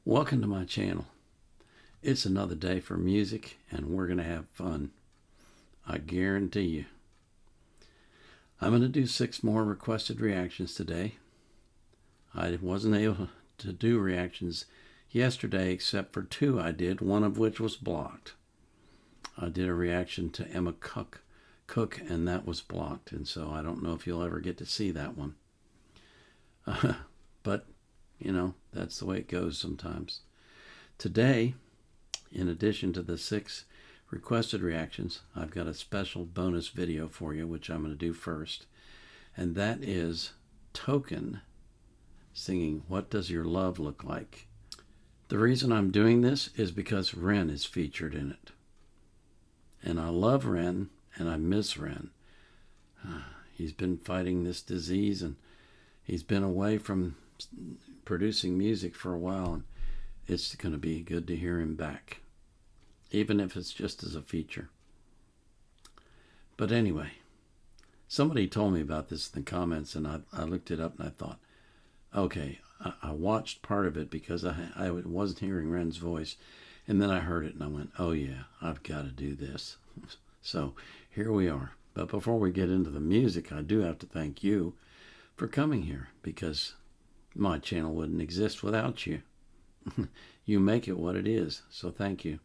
Welcome to my channel. It's another day for music and we're going to have fun. I guarantee you. I'm going to do 6 more requested reactions today. I wasn't able to do reactions yesterday except for 2 I did, one of which was blocked. I did a reaction to Emma Cook and that was blocked, and so I don't know if you'll ever get to see that one. But you know, that's the way it goes sometimes. Today, in addition to the 6 requested reactions, I've got a special bonus video for you, which I'm going to do first. And that is Token singing What Does Your Love Look Like? The reason I'm doing this is because Ren is featured in it. And I love Ren, and I miss Ren. He's been fighting this disease, and he's been away from producing music for a while, and it's going to be good to hear him back, even if it's just as a feature. But anyway, somebody told me about this in the comments, and I looked it up and I thought, okay, I watched part of it because I wasn't hearing Ren's voice, and then I heard it and I went, oh yeah, I've got to do this. So here we are. But before we get into the music, I do have to thank you for coming here, because my channel wouldn't exist without you. You make it what it is, so thank you.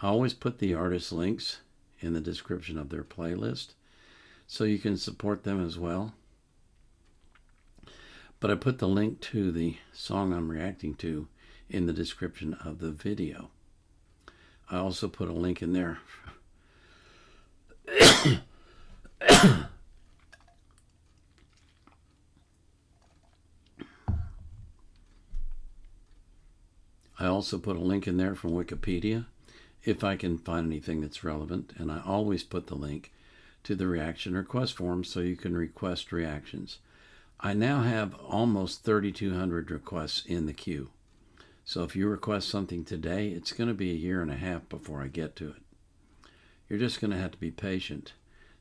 I always put the artist links in the description of their playlist, so you can support them as well. But I put the link to the song I'm reacting to in the description of the video. I also put a link in there. I also put a link in there from Wikipedia, if I can find anything that's relevant, and I always put the link to the reaction request form so you can request reactions. I now have almost 3,200 requests in the queue. So if you request something today, it's going to be 1.5 years before I get to it. You're just going to have to be patient.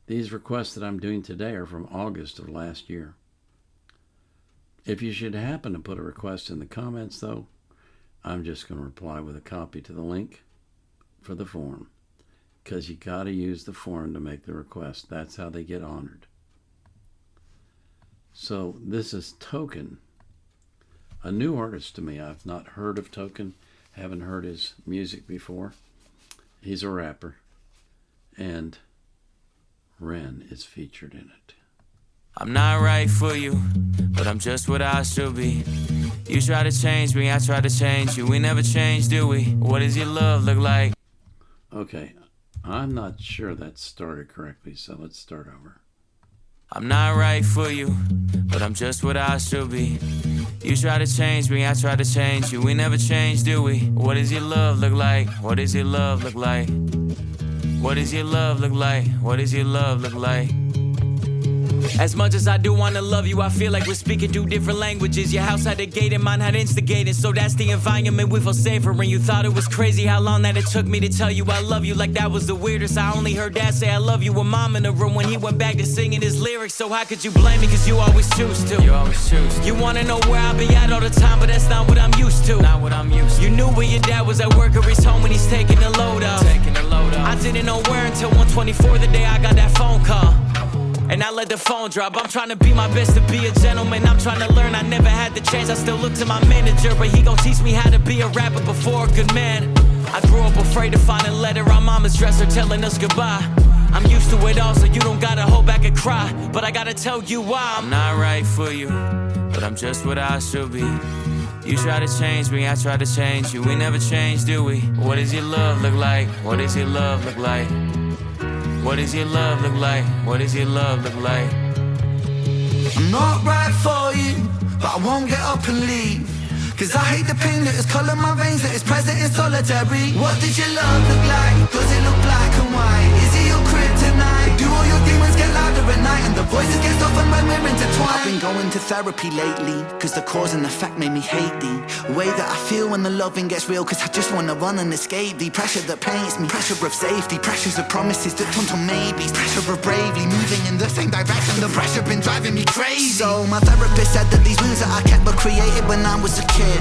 These requests that I'm doing today are from August of last year. If you should happen to put a request in the comments, though, I'm just going to reply with a copy to the link for the form, because you got to use the form to make the request. That's how they get honored. So this is Token, a new artist to me. I've not heard of Token, haven't heard his music before. He's a rapper, and Ren is featured in it. I'm not right for you, but I'm just what I should be. You try to change me, I try to change you. We never change, do we? What does your love look like? Okay, I'm not sure that started correctly, so let's start over. I'm not right for you, but I'm just what I should be. You try to change me, I try to change you. We never change, do we? What does your love look like? What does your love look like? What does your love look like? What does your love look like? As much as I do wanna love you, I feel like we're speaking 2 different languages. Your house had a gate and mine had instigated, so that's the environment we feel safer in. You thought it was crazy how long that it took me to tell you I love you, like that was the weirdest. I only heard Dad say I love you with Mom in the room when he went back to singing his lyrics. So how could you blame me, cause you always choose to. You always choose to. You wanna know where I be at all the time, but that's not what I'm used to. Not what I'm used to. You knew where your dad was at work or he's home when he's taking the load up. I didn't know where until 1:24 the day I got that phone call. And I let the phone drop. I'm trying to be my best to be a gentleman. I'm trying to learn, I never had the chance. I still look to my manager, but he gon' teach me how to be a rapper before a good man. I grew up afraid to find a letter on mama's dresser telling us goodbye. I'm used to it all, so you don't gotta hold back and cry. But I gotta tell you why. I'm not right for you, but I'm just what I should be. You try to change me, I try to change you. We never change, do we? What does your love look like? What does your love look like? What does your love look like? What does your love look like? I'm not right for you, but I won't get up and leave. Cause I hate the pain that is colour my veins, that is present in solitary. What does your love look like? Does it look black and white? Is it your kryptonite? Do all your demons get louder at night and the voices get softened when we're intertwined? been going to therapy lately, cause the cause and effect made me hate the way that I feel when the loving gets real, cause I just wanna run and escape the pressure that paints me. Pressure of safety, pressures of promises that turn to maybes, pressure of bravely moving in the same direction. The pressure been driving me crazy. So my therapist said that these wounds that I kept were created when I was a kid.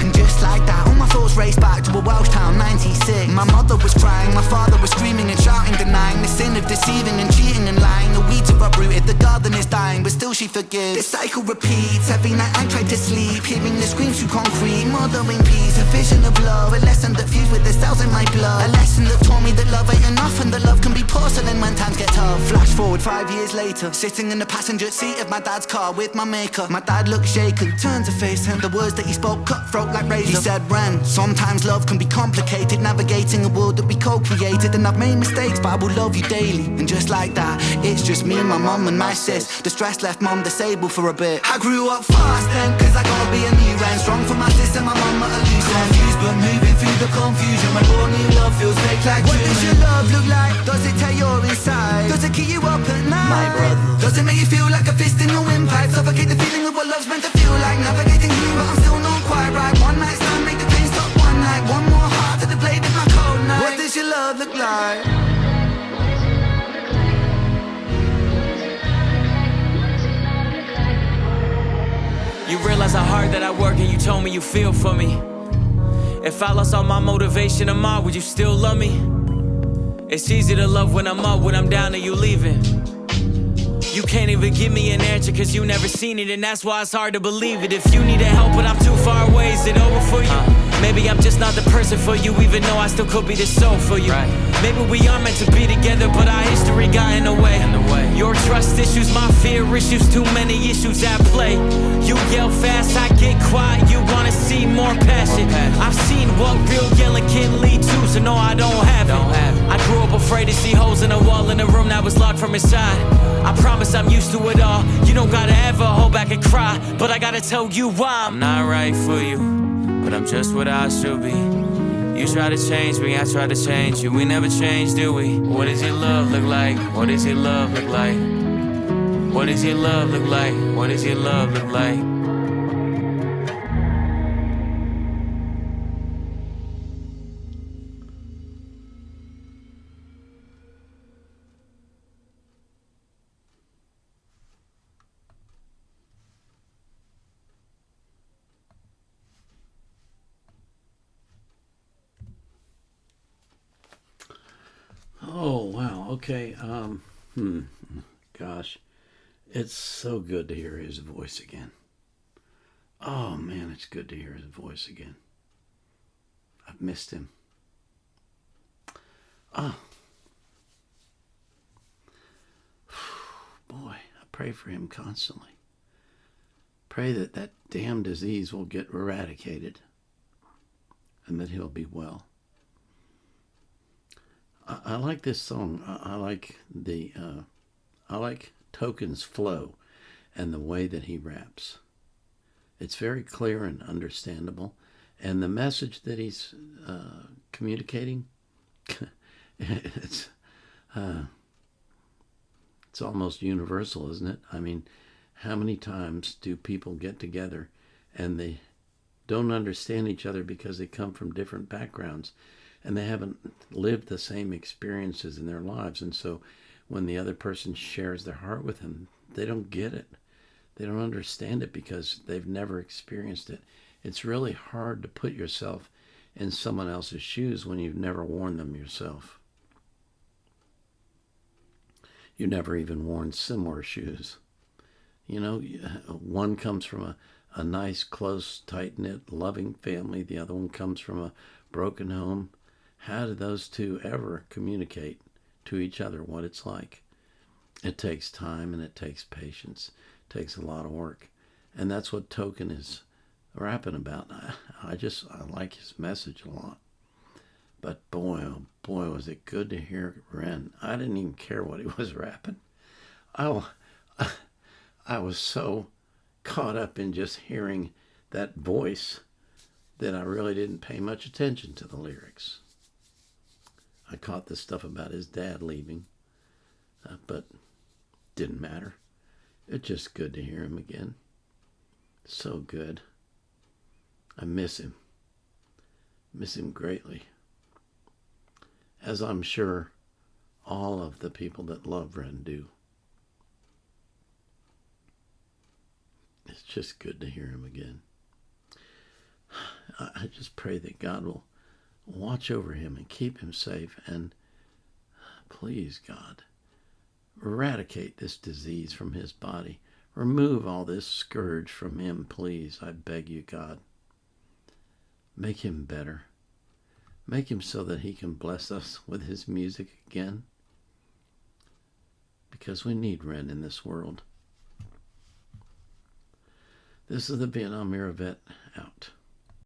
And just like that, all my thoughts raced back to a Welsh town, 96. My mother was crying, my father was screaming and shouting, denying the sin of deceiving and cheating and lying. The weeds are uprooted, the garden is dying, but still she forgives. This cycle repeats, every night I try to sleep, hearing the screams through concrete. Mothering peace, a vision of love, a lesson that fused with the cells in my blood. A lesson that taught me that love ain't enough and that love can be porcelain when times get tough. Flash forward 5 years later, sitting in the passenger seat of my dad's car with my maker. My dad looked shaken, turned to face him, the words that he spoke cutthroat like razor. He said, Ren, sometimes love can be complicated, navigating a world that we co-created. And I've made mistakes, but I will love you daily. And just like that, it's just me, my mum and my sis. The stress left mum disabled for a bit. I grew up fast then, cause I gotta be a new Ren. Strong for my sister, my mum at a loose end. Confused but moving through the confusion. When all new love feels fake like what does your love look like? Does it tear your inside? Does it keep you up at night? My brother. Does it make you feel like a fist in your windpipe? Suffocate the feeling of what love's meant to feel like. Navigating you, but I'm still not quite right. One night stand, make the pain stop one night. One more heart to the blade of my cold night. What does your love look like? You realize how hard that I work and you told me you feel for me. If I lost all my motivation tomorrow, would you still love me? It's easy to love when I'm up, when I'm down and you leaving. You can't even give me an answer cause you never seen it, and that's why it's hard to believe it. If you needed help but I'm too far away, is it over for you? Maybe I'm just not the person for you, even though I still could be the soul for you. Maybe we are meant to be together, but our history got in the way. Your trust issues, my fear issues, too many issues at play. You yell fast, I get quiet, you wanna see more passion. I've seen what real yelling can lead to, so no, I don't have it. I grew up afraid to see holes in a wall in a room that was locked from inside. I promise I'm used to it all. You don't gotta ever hold back and cry, but I gotta tell you why. I'm not right for you, but I'm just what I should be. You try to change me, I try to change you. We never change, do we? What does your love look like? What does your love look like? What does your love look like? What does your love look like? Oh, wow. Okay. Gosh, it's so good to hear his voice again. Oh, man, it's good to hear his voice again. I've missed him. Oh. Boy, I pray for him constantly. Pray that that damn disease will get eradicated and that he'll be well. I like this song. I like Token's flow and the way that he raps. It's very clear and understandable, and the message that he's communicating, it's almost universal, isn't it? I mean, how many times do people get together and they don't understand each other because they come from different backgrounds? And they haven't lived the same experiences in their lives. And so when the other person shares their heart with them, they don't get it. They don't understand it because they've never experienced it. It's really hard to put yourself in someone else's shoes when you've never worn them yourself. You never even worn similar shoes. You know, one comes from a nice, close, tight-knit, loving family. The other one comes from a broken home. How do those two ever communicate to each other what it's like? It takes time and it takes patience. It takes a lot of work. And that's what Token is rapping about. I like his message a lot. But boy, oh boy, was it good to hear Ren. I didn't even care what he was rapping. I was so caught up in just hearing that voice that I really didn't pay much attention to the lyrics. I caught this stuff about his dad leaving, but didn't matter. It's just good to hear him again. So good. I miss him. Miss him greatly. As I'm sure all of the people that love Ren do. It's just good to hear him again. I just pray that God will watch over him and keep him safe. And please, God, eradicate this disease from his body. Remove all this scourge from him, please. I beg you, God. Make him better. Make him so that he can bless us with his music again. Because we need Ren in this world. This is the Vietnam era vet out.